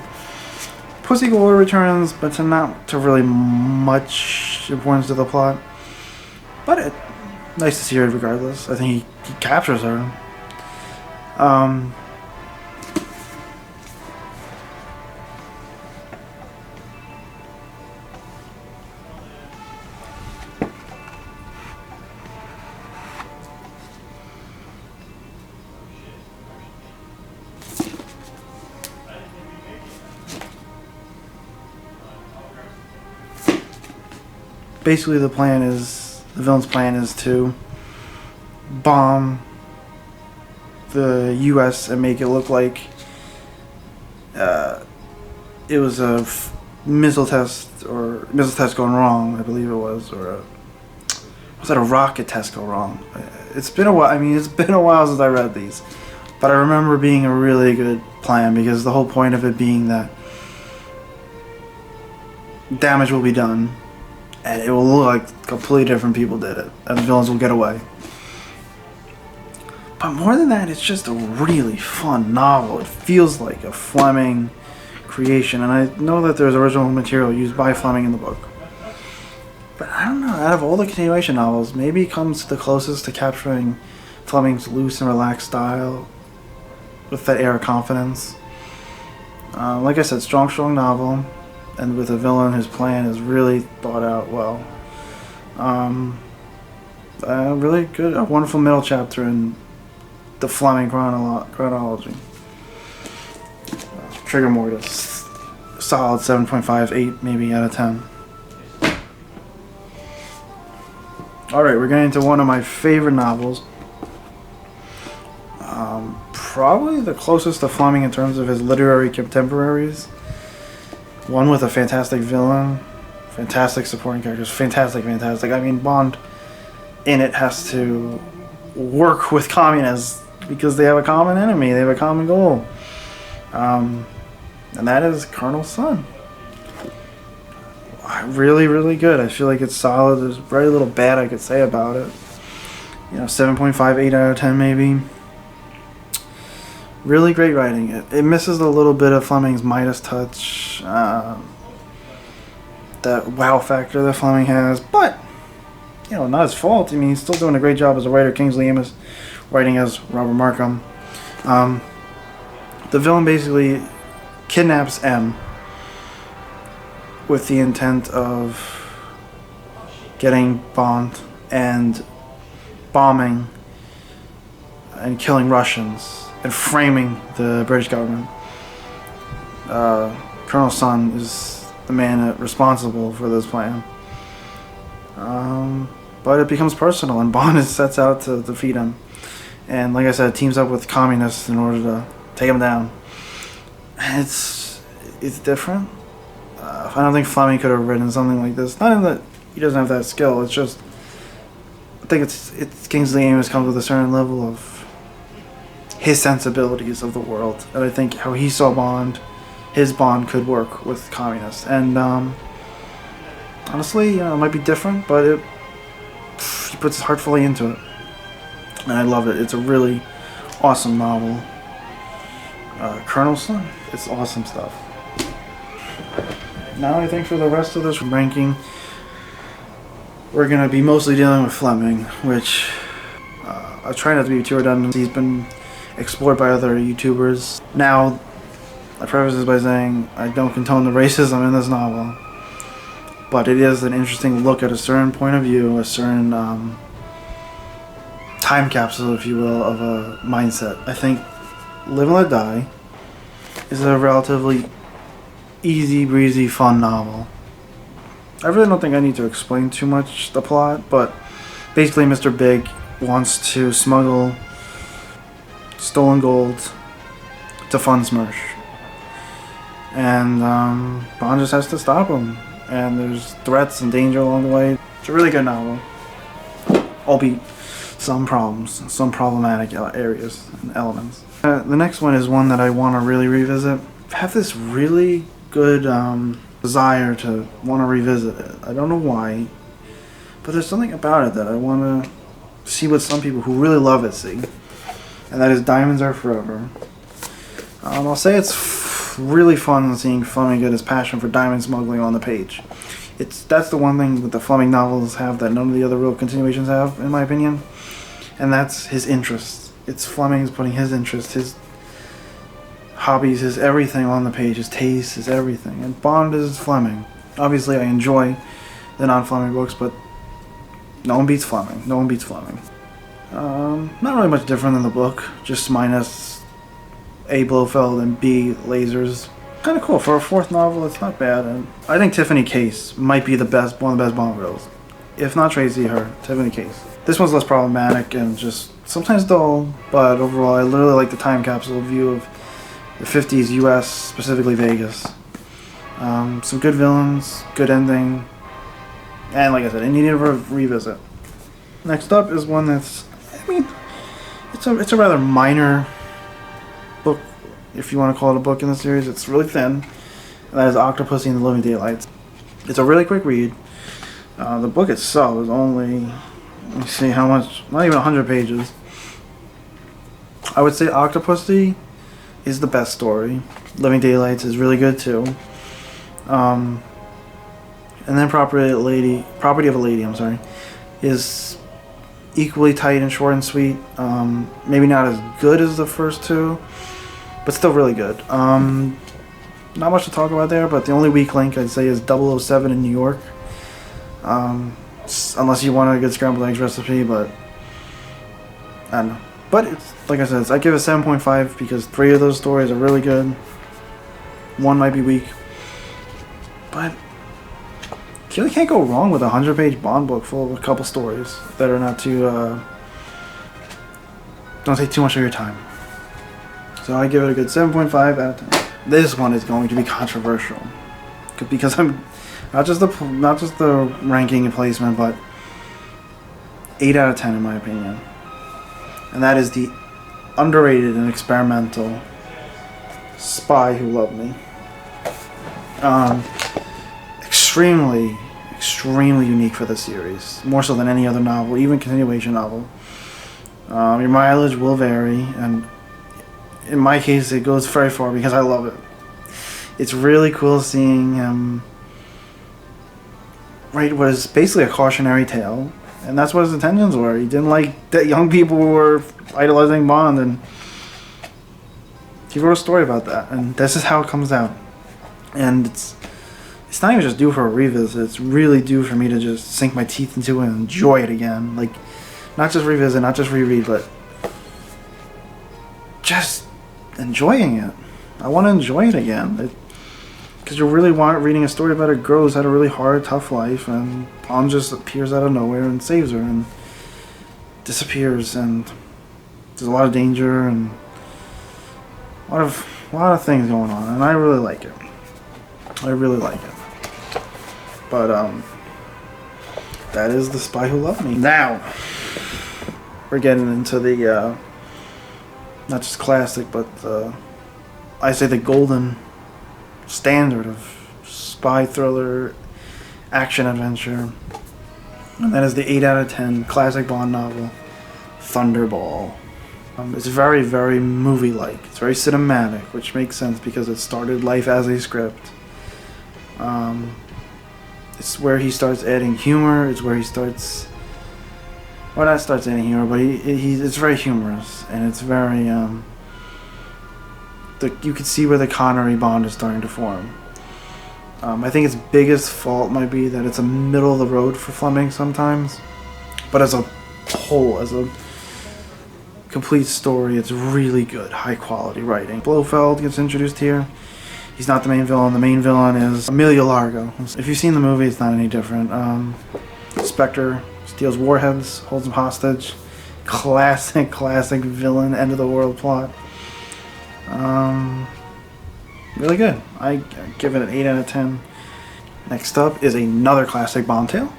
Pussy Galore returns, but not to really much importance to the plot. But nice to see her regardless. I think he captures her. basically the villain's plan is to bomb the U.S. and make it look like it was a missile test gone wrong, I believe it was, or was that a rocket test go wrong? It's been a while. I mean, it's been a while since I read these, but I remember being a really good plan because the whole point of it being that damage will be done, and it will look like completely different people did it, and the villains will get away. But more than that, it's just a really fun novel. It feels like a Fleming creation, and I know that there's original material used by Fleming in the book. But I don't know, out of all the continuation novels, maybe it comes the closest to capturing Fleming's loose and relaxed style with that air of confidence. Like I said, strong novel, and with a villain whose plan is really thought out well. Really good, a wonderful middle chapter in the Fleming chronology. Trigger Mortis, solid 7.58 maybe out of 10. Alright, we're getting into one of my favorite novels. Probably the closest to Fleming in terms of his literary contemporaries. One with a fantastic villain, fantastic supporting characters, fantastic. I mean, Bond in it has to work with communists because they have a common enemy, they have a common goal. And that is Colonel Sun. Really, really good. I feel like it's solid. There's very little bad I could say about it. 7.58 out of 10 maybe. Really great writing. It misses a little bit of Fleming's Midas touch. That wow factor that Fleming has. But, not his fault. I mean, he's still doing a great job as a writer. Kingsley Amis writing as Robert Markham. The villain basically kidnaps M with the intent of getting Bond and bombing and killing Russians and framing the British government. Colonel Sun is the man responsible for this plan. But it becomes personal, and Bond sets out to defeat him. And like I said, teams up with communists in order to take him down. And it's different. I don't think Fleming could have written something like this. Not in that he doesn't have that skill. It's just I think it's Kingsley Amis comes with a certain level of his sensibilities of the world, and I think how he saw Bond, his Bond could work with communists. And honestly, it might be different, but he puts his heart fully into it. And I love it. It's a really awesome novel. Colonel Sun, it's awesome stuff. Now I think for the rest of this ranking, we're going to be mostly dealing with Fleming, which I try not to be too redundant. He's been explored by other YouTubers. Now, I preface this by saying I don't condone the racism in this novel, but it is an interesting look at a certain point of view, a certain time capsule, if you will, of a mindset. I think Live and Let Die is a relatively easy breezy fun novel. I really don't think I need to explain too much the plot, but basically Mr. Big wants to smuggle stolen gold to fund Smersh, and Bond just has to stop him, and there's threats and danger along the way. It's a really good novel, albeit some problems, some problematic areas and elements. The next one is one that I want to really revisit. I have this really good desire to want to revisit it. I don't know why, but there's something about it that I want to see what some people who really love it see, and that is Diamonds Are Forever. I'll say it's really fun seeing Fleming get his passion for diamond smuggling on the page. That's the one thing that the Fleming novels have that none of the other real continuations have, in my opinion, and that's his interests. It's Fleming's putting his interest, his hobbies, his everything on the page, his taste, his everything. And Bond is Fleming. Obviously, I enjoy the non-Fleming books, but no one beats Fleming. No one beats Fleming. Not really much different than the book, just minus A. Blofeld and B. lasers. Kind of cool. For a fourth novel, it's not bad. And I think Tiffany Case might be one of the best Bond girls. if not Tracy, her, Tiffany Case. This one's less problematic and just sometimes dull, but overall I literally like the time capsule view of the 50s US, specifically Vegas. Some good villains, good ending, and like I said, I needed a revisit. Next up is one that's, I mean, it's a rather minor book, if you want to call it a book in the series. It's really thin, and that is Octopussy and the Living Daylights. It's a really quick read. The book itself is only, let me see how much, not even 100 pages. I would say Octopussy is the best story. Living Daylights is really good too. And then Property of a Lady, I'm sorry, is equally tight and short and sweet. Maybe not as good as the first two, but still really good. Not much to talk about there, but the only weak link I'd say is 007 in New York. Unless you want a good scrambled eggs recipe, but I don't know. But it's, like I said, I give it 7.5 because 3 of those stories are really good. 1 might be weak. But you really can't go wrong with a 100-page Bond book full of a couple stories that are not too, don't take too much of your time. So I give it a good 7.5 out of 10. This one is going to be controversial because I'm not just the ranking and placement, but 8 out of 10 in my opinion. And that is the underrated and experimental Spy Who Loved Me. Extremely unique for the series, more so than any other novel, even continuation novel. Your mileage will vary, and in my case it goes very far because I love it. It's really cool seeing him write what is basically a cautionary tale, and that's what his intentions were. He didn't like that young people were idolizing Bond, and he wrote a story about that, and this is how it comes out. And it's not even just due for a revisit, it's really due for me to just sink my teeth into it and enjoy it again. Like, not just revisit, not just reread, but just enjoying it. I want to enjoy it again. Because you really want reading a story about a girl who's had a really hard, tough life, and Bond just appears out of nowhere and saves her and disappears, and there's a lot of danger and a lot of things going on, and I really like it. I really like it. But that is The Spy Who Loved Me. Now we're getting into the not just classic, but I say the golden standard of spy thriller action adventure, and that is the 8 out of 10 classic Bond novel, Thunderball. It's very, very movie-like. It's very cinematic, which makes sense because it started life as a script. It's where he starts adding humor. It's where he starts, well, not starts adding humor, but it's very humorous, and it's very you can see where the Connery Bond is starting to form. I think its biggest fault might be that it's a middle of the road for Fleming sometimes, but as a whole, as a complete story, it's really good, high quality writing. Blofeld gets introduced here. He's not the main villain. The main villain is Amelia Largo. If you've seen the movie, it's not any different. Spectre steals warheads, holds them hostage. Classic villain, end of the world plot. Really good. I give it an 8 out of 10. Next up is another classic Bond tale.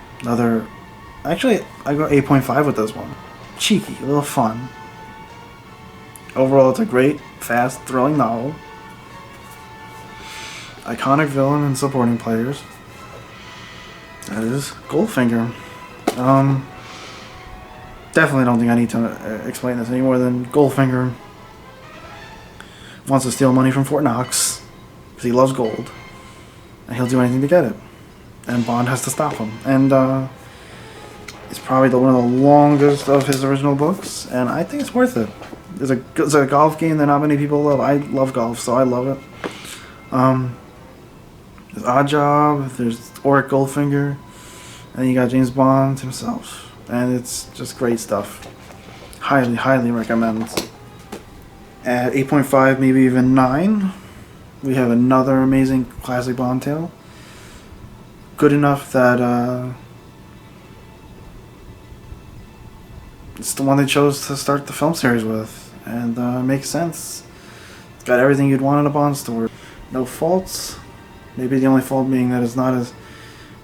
Actually, I go 8.5 with this one. Cheeky, a little fun. Overall, it's a great, fast, thrilling novel. Iconic villain and supporting players. That is Goldfinger. Definitely don't think I need to explain this any more than Goldfinger wants to steal money from Fort Knox because he loves gold, and he'll do anything to get it, and Bond has to stop him. And it's probably one of the longest of his original books, and I think it's worth it. It's a golf game that not many people love. I love golf, so I love it. There's Oddjob, there's Auric Goldfinger, and then you got James Bond himself, and it's just great stuff. Highly recommend. At 8.5, maybe even 9, we have another amazing classic Bond tale. Good enough that it's the one they chose to start the film series with, and it makes sense. It's got everything you'd want in a Bond story. No faults. Maybe the only fault being that it's not as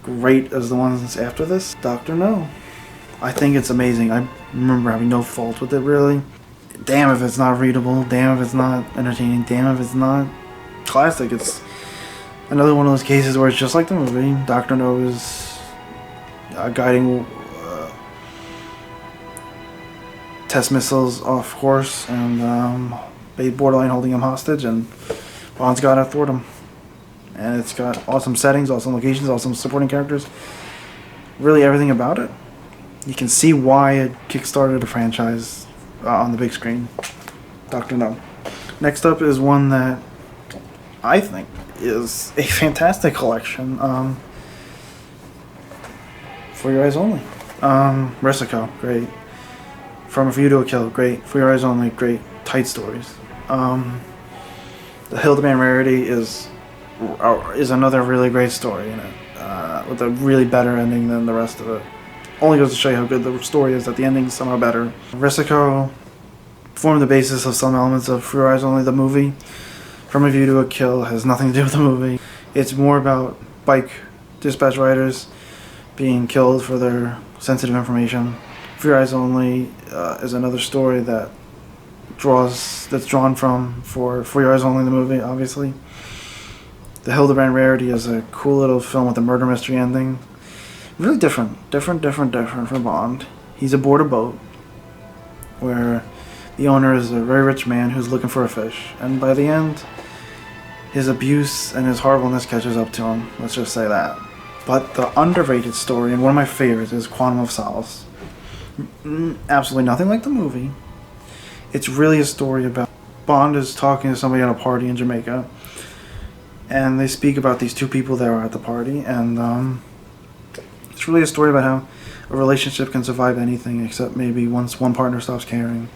great as the ones after this. Doctor No. I think it's amazing. I remember having no fault with it, really. Damn if it's not readable. Damn if it's not entertaining. Damn if it's not classic. It's another one of those cases where it's just like the movie. Doctor No is guiding test missiles off course, and borderline holding him hostage, and Bond's got to thwart him. And it's got awesome settings, awesome locations, awesome supporting characters. Really everything about it. You can see why it kickstarted a franchise on the big screen. Doctor No. Next up is one that I think is a fantastic collection. For Your Eyes Only. Risico, great. From A View to a Kill, great. For Your Eyes Only, great. Tight stories. The Hildebrand Rarity is another really great story in it, with a really better ending than the rest of it. Only goes to show you how good the story is, that the ending's somehow better. Risico formed the basis of some elements of For Your Eyes Only, the movie. From A View to a Kill has nothing to do with the movie. It's more about bike dispatch riders being killed for their sensitive information. For Your Eyes Only is another story that's drawn from for Your Eyes Only, the movie, obviously. The Hildebrand Rarity is a cool little film with a murder mystery ending. Really different from Bond. He's aboard a boat where the owner is a very rich man who's looking for a fish. And by the end, his abuse and his horribleness catches up to him. Let's just say that. But the underrated story, and one of my favorites, is Quantum of Solace. Absolutely nothing like the movie. It's really a story about Bond is talking to somebody at a party in Jamaica, and they speak about these two people that are at the party, and it's really a story about how a relationship can survive anything except maybe once one partner stops caring.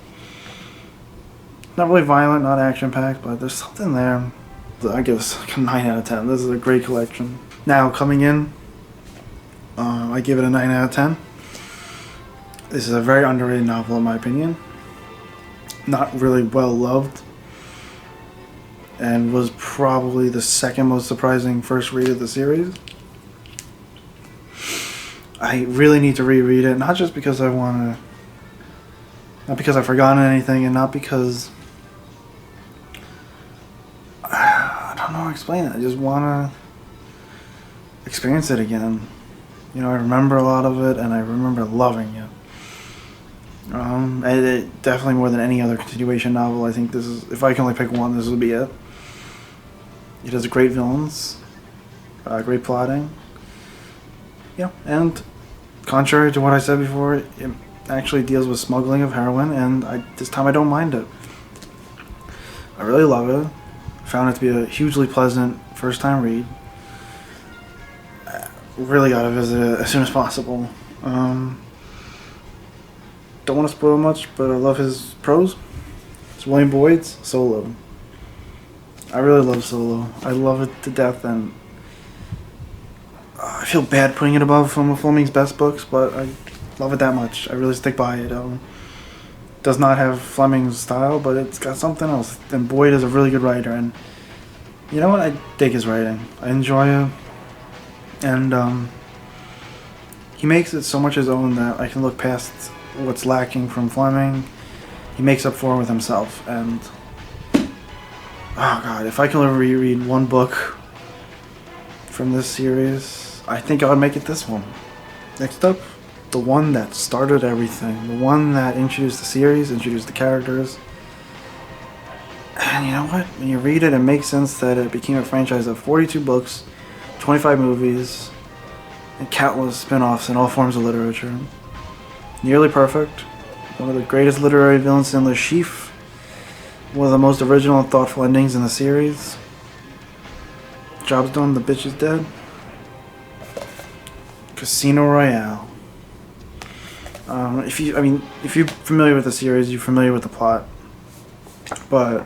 Not really violent, not action-packed, but there's something there. I give this like a 9 out of 10. This is a great collection. Now, coming in, I give it a 9 out of 10. This is a very underrated novel, in my opinion. Not really well loved, and was probably the second most surprising first read of the series. I really need to reread it, not just because I want to, not because I've forgotten anything, and not because I don't know how to explain it. I just want to experience it again. You know, I remember a lot of it, and I remember loving it. It definitely more than any other continuation novel. I think this is, if I can only pick one, this would be it. It has great villains, great plotting. Yeah, and contrary to what I said before, it actually deals with smuggling of heroin, and this time I don't mind it. I really love it. Found it to be a hugely pleasant first time read. Really gotta visit it as soon as possible. Don't want to spoil much, but I love his prose. It's William Boyd's Solo. I really love Solo. I love it to death, and I feel bad putting it above some of Fleming's best books, but I love it that much. I really stick by it. Does not have Fleming's style, but it's got something else. And Boyd is a really good writer, and you know what? I dig his writing. I enjoy it, and he makes it so much his own that I can look past what's lacking from Fleming. He makes up for it with himself, and oh god, if I can only reread one book from this series, I think I would make it this one. Next up, the one that started everything, the one that introduced the series, introduced the characters. And you know what? When you read it, it makes sense that it became a franchise of 42 books, 25 movies, and countless spin-offs in all forms of literature. Nearly Perfect, one of the greatest literary villains in Le Chiffre, one of the most original and thoughtful endings in the series. Job's done, the bitch is dead. Casino Royale. If you're familiar with the series, you're familiar with the plot. But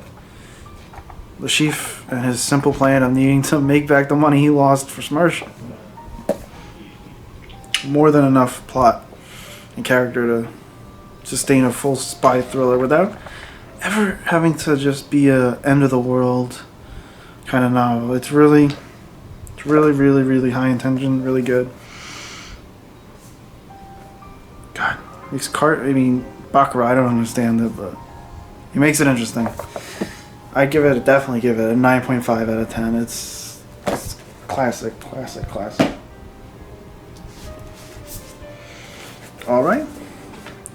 Le Chiffre and his simple plan of needing to make back the money he lost for Smersh. More than enough plot and character to sustain a full spy thriller without ever having to just be a end of the world kind of novel. It's really, really high intention, really good. God, Baccarat, I don't understand it, but he makes it interesting. I definitely give it a 9.5 out of 10. It's classic. Alright.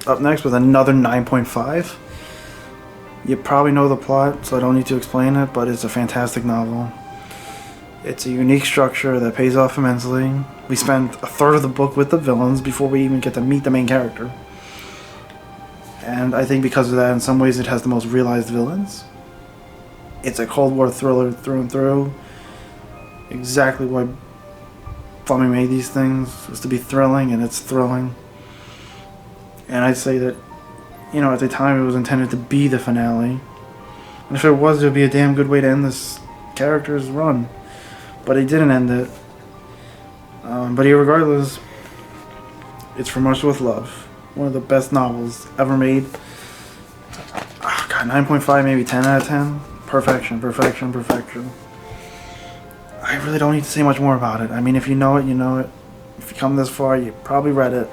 Up next with another 9.5. You probably know the plot, so I don't need to explain it, but it's a fantastic novel. It's a unique structure that pays off immensely. We spend a third of the book with the villains before we even get to meet the main character. And I think because of that, in some ways, it has the most realized villains. It's a Cold War thriller through and through. Exactly why Fleming made these things, was to be thrilling, and it's thrilling. And I'd say that, at the time it was intended to be the finale. And if it was, it would be a damn good way to end this character's run. But he didn't end it. But regardless, it's From Russia with Love. One of the best novels ever made. Oh, God, 9.5, maybe 10 out of 10. Perfection. I really don't need to say much more about it. I mean, if you know it, you know it. If you come this far, you probably read it.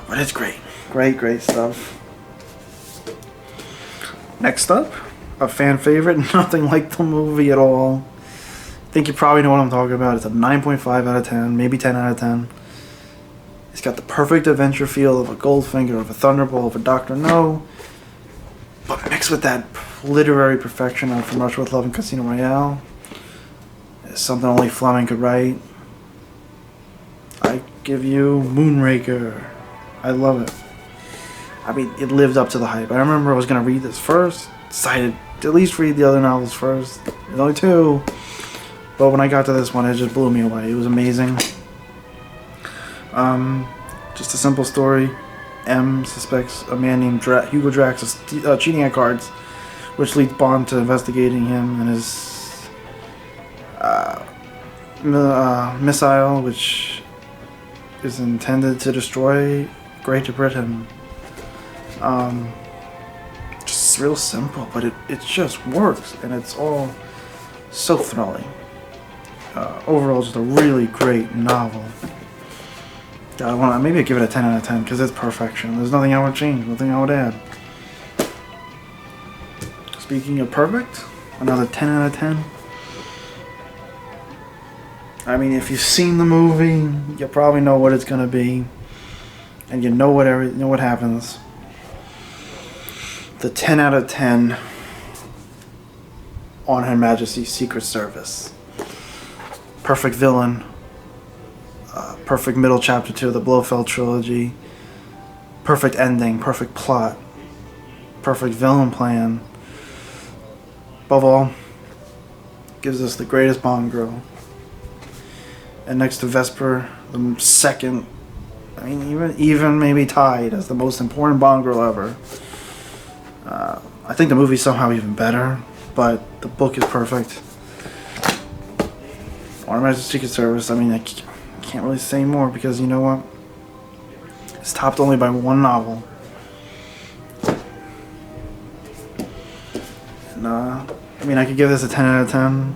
But it's great. Great stuff. Next up, a fan favorite, nothing like the movie at all. I think you probably know what I'm talking about. It's a 9.5 out of 10, maybe 10 out of 10. It's got the perfect adventure feel of a Goldfinger, of a Thunderbolt, of a Dr. No, but mixed with that literary perfection of From Russia with Love and Casino Royale. It's something only Fleming could write. I give you Moonraker. I love it. I mean, it lived up to the hype. I remember I was going to read this first. Decided to at least read the other novels first. There's only 2. But when I got to this one, it just blew me away. It was amazing. Just a simple story. M suspects a man named Hugo Drax of cheating at cards, which leads Bond to investigating him and his missile, which is intended to destroy Great Britain. Just real simple, but it just works, and it's all so thrilling. Overall, just a really great novel. Maybe I'd give it a 10 out of 10 because it's perfection. There's nothing I would change, nothing I would add. Speaking of perfect, another 10 out of 10. I mean, if you've seen the movie, you probably know what it's gonna be, and you know what happens. The 10 out of 10 on Her Majesty's Secret Service. Perfect villain. Perfect middle chapter to the Blofeld trilogy. Perfect ending. Perfect plot. Perfect villain plan. Above all, gives us the greatest Bond girl. And next to Vesper, the second, I mean, even maybe tied as the most important Bond girl ever. I think the movie's somehow even better, but the book is perfect. On Her Majesty's Secret Service, I mean, I can't really say more because you know what? It's topped only by one novel. And, I mean, I could give this a 10 out of 10.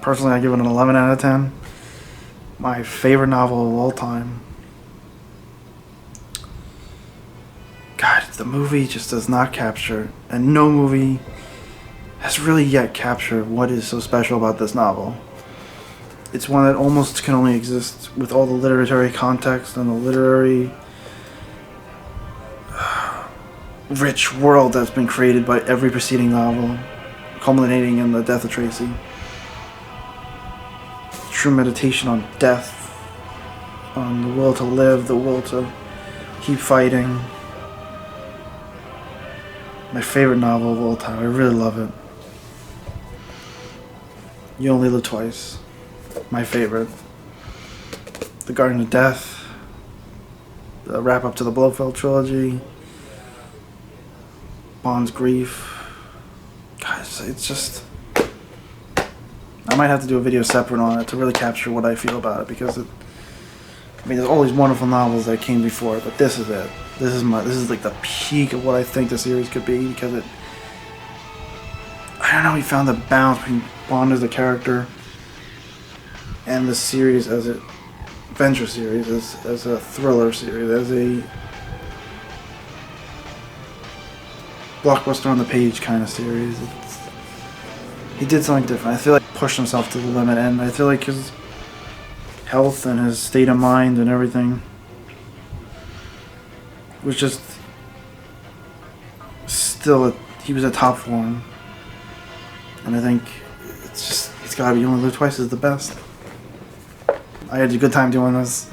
Personally, I give it an 11 out of 10. My favorite novel of all time. God, the movie just does not capture, and no movie has really yet captured what is so special about this novel. It's one that almost can only exist with all the literary context and the literary rich world that's been created by every preceding novel, culminating in The Death of Tracy. True meditation on death, on the will to live, the will to keep fighting. My favorite novel of all time. I really love it. You Only Live Twice. My favorite. The Garden of Death. The wrap up to the Blofeld trilogy. Bond's Grief. Guys, it's just... I might have to do a video separate on it to really capture what I feel about it because I mean, there's all these wonderful novels that came before it, but this is it. This is like the peak of what I think the series could be, because I don't know, he found the balance between Bond as a character and the series as a adventure series, as a thriller series, as a blockbuster on the page kind of series. He did something different. I feel like he pushed himself to the limit, and I feel like his health and his state of mind and everything was just still he was a top form. And I think it's gotta be, you only live twice is the best. I had a good time doing this.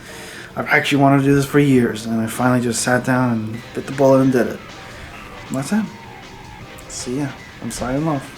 I've actually wanted to do this for years, and I finally just sat down and bit the bullet and did it. And that's it. See ya. I'm signing off.